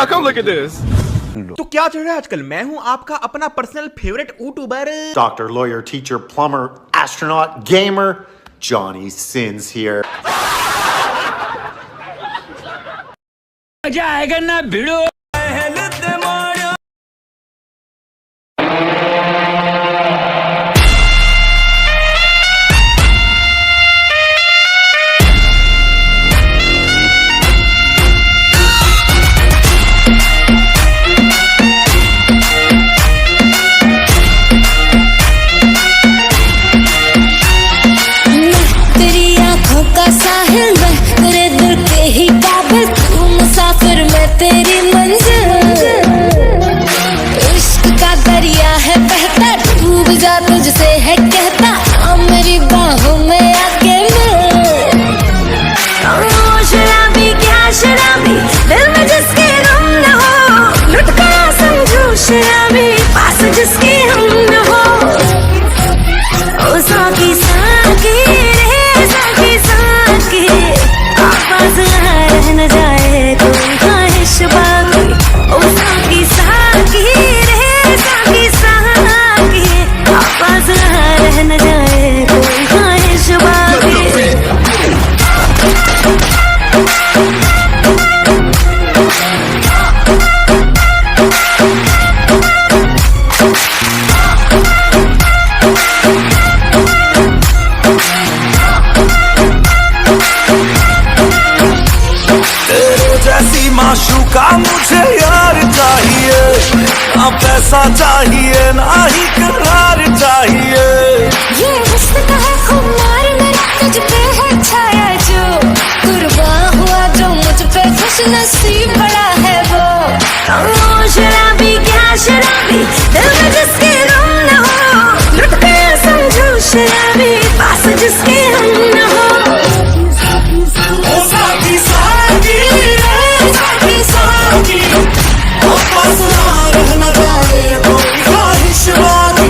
Now come look at this. तो क्या चल रहा है आजकल? मैं हूं आपका अपना personal favourite YouTuber Doctor, lawyer, teacher, plumber, astronaut, gamer, Johnny Sins here. मजा आएगा ना भिड़ो। तेरी मंजिल इश्क का दरिया है बहता, डूब जा तुझसे है कहता, आ मेरी बाहों में आके मिल। शराबी क्या शराबी, दिल में जिसके गम न हो, लुट गया समझो शराबी, पास जिसके हम न हो। ओ साकी साकी रे साकी साकी, आवाज रह न जाए कोई ख्वाहिश बाकी। ओ साकी साकी रे साकी साकी, आवाज रह न जाए कोई ख्वाहिश बाकी। जैसी माशूका मुझे यार चाहिए, ना पैसा चाहिए ना ही करार चाहिए। ये हुस्न का है खुमार मेरा, तुझ पे है छाया जो, कुर्बान हुआ जो मुझ पे, खुश नसीब बड़ा है वो। ओ शराबी क्या शराबी, दिल में जिसके गम न हो, लुट गया समझो शराबी, पास जिसके हम न हो। ओ साकी साकी रे साकी साकी, आपस ना रह न जाए कोई ख्वाहिश बाकी।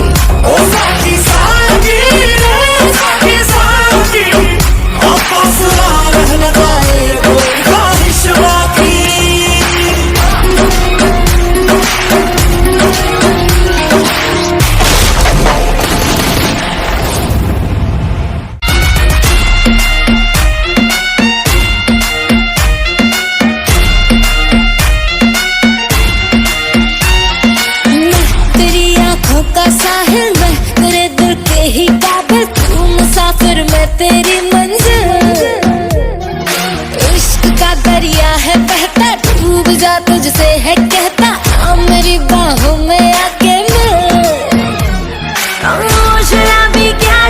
ओ साकी साकी रे साकी साकी, आपस ना रह न जाए कोई ख्वाहिश बाकी। तेरी आंखों का साहिल, मैं तेरे दिल के ही काबिल, तू मुसाफिर मैं तेरी मंजिल। इश्क का दरिया है बहता, डूब जा तुझसे है कहता, आ मेरी बाहों में आके मिल। ओ शराबी क्या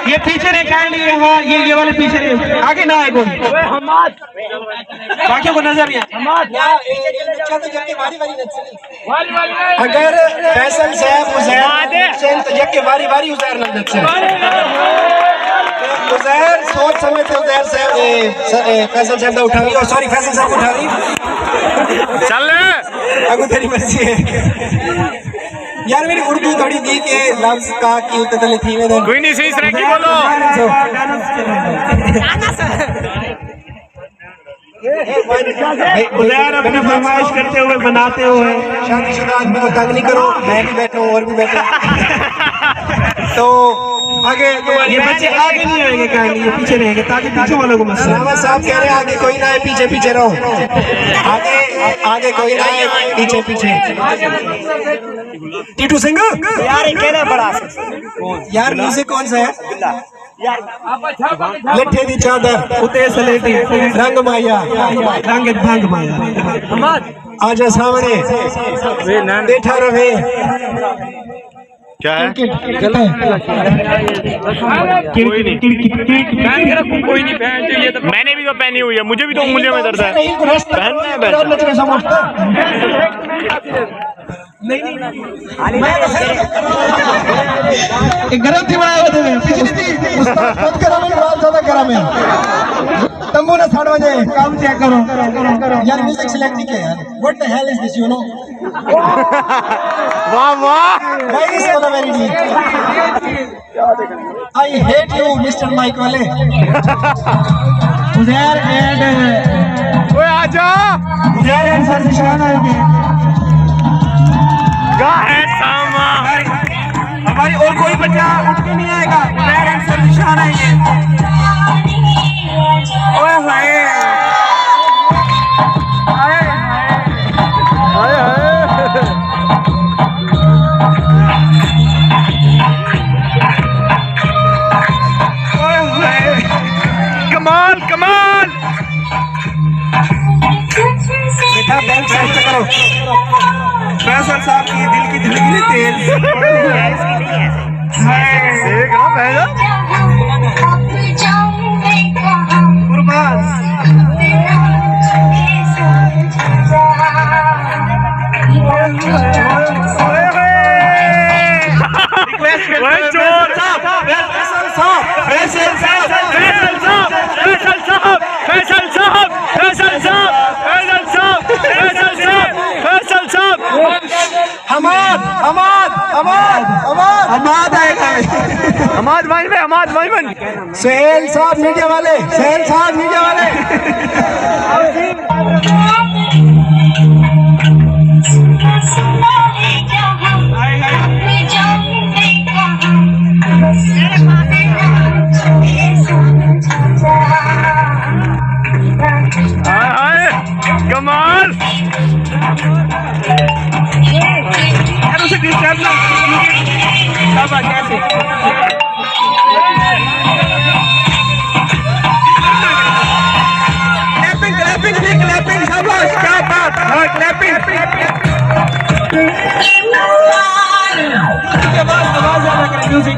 ये पीछे ने काइंडली यहाँ ये वाले पीछे ने आगे ना आए कोई, बाकियों को नजर नहीं अगर फैसल साहब उज़ैर तो जब के वारी वारी उज़ैर नजर से उज़ैर सोच समझ से उज़ैर साहब फैसल साहब उठा रही, और सॉरी फैसल साहब उठा रही, चल अगू तेरी मर्जी है यार। मेरी उर्दू थोड़ी दी के लफ्ज का की उतले थी में कोई नहीं, सही तरह की बोलो। उज़ैर अपनी फरमाइश करते हुए बनाते हुए, शादीशुदा आदमी को तंग नहीं करो, मैं भी बैठा हूँ और भी बैठा तो आगे ये बच्चे आगे नहीं आएंगे, कहानी ये पीछे रहेंगे ताकि पीछे वालों को मसला। रामा साहब कह रहे हैं आगे कोई ना है, पीछे पीछे रहो, आगे आगे कोई ना है, पीछे पीछे। टीटू सिंह यार कहना बड़ा यार, म्यूजिक कौन सा है लट्ठे दी चादर उते सलेटी रंग माया रंग भंग माया, आजा सामने बैठा रहे। क्या है? कोई नहीं पहन, ये तो मैंने भी तो पहनी हुई है, मुझे भी तो उंगलियों में दर्द है, पहनना है। एक गरम थी बनाया हुआ थे पिछली थी उसका खुद गरम है बहुत ज्यादा गरम है तंबू ने 7 बजे काम चेक करो यार म्यूजिक सिलेक्ट नहीं किया यार what the hell is this you know वाह वाह भाई इस वाला very deep I hate you mister mic वाले उधर एंड ओए आजा उधर एंड सर निशान आएंगे है सामा हमारी और कोई बच्चा उठ के नहीं आएगा उधर एंड सर निशान आएंगे ओए हाय कमाल कमाल बेटा बैंक साइड करो फैसल साहब की दिल की धड़कने तेज देख रहा पहला कुर्बान ओए चोर फैसल साहब फैसल साहब फैसल साहब फैसल साहब फैसल साहब फैसल साहब फैसल साहब फैसल साहब फैसल साहब हमाद हमाद हमाद हमाद हमाद आएगा हमाद भाई में हमाद भाई में सोहेल साहब मीडिया वाले सोहेल साहब मीडिया वाले हाय हाय कमाल यार उसे डिस्टर्ब ना सब कैसे क्लैपिंग क्लैपिंग क्लैपिंग शाबाश क्या बात है क्लैपिंग के बाद आवाज ज्यादा करें म्यूजिक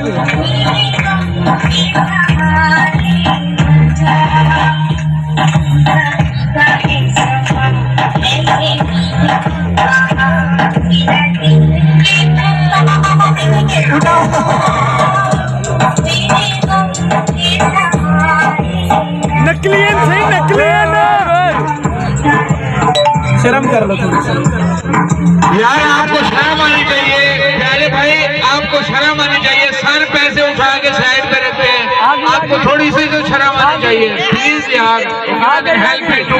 नकलीन सही नकलीन शर्म कर लो थोड़ी सी यार आपको शर्म आनी चाहिए प्यारे भाई आपको शर्म आनी चाहिए सर पैसे उठा के साइड पे रखते हैं आपको थोड़ी सी तो शर्म आनी चाहिए प्लीज यार हेल्प मी टू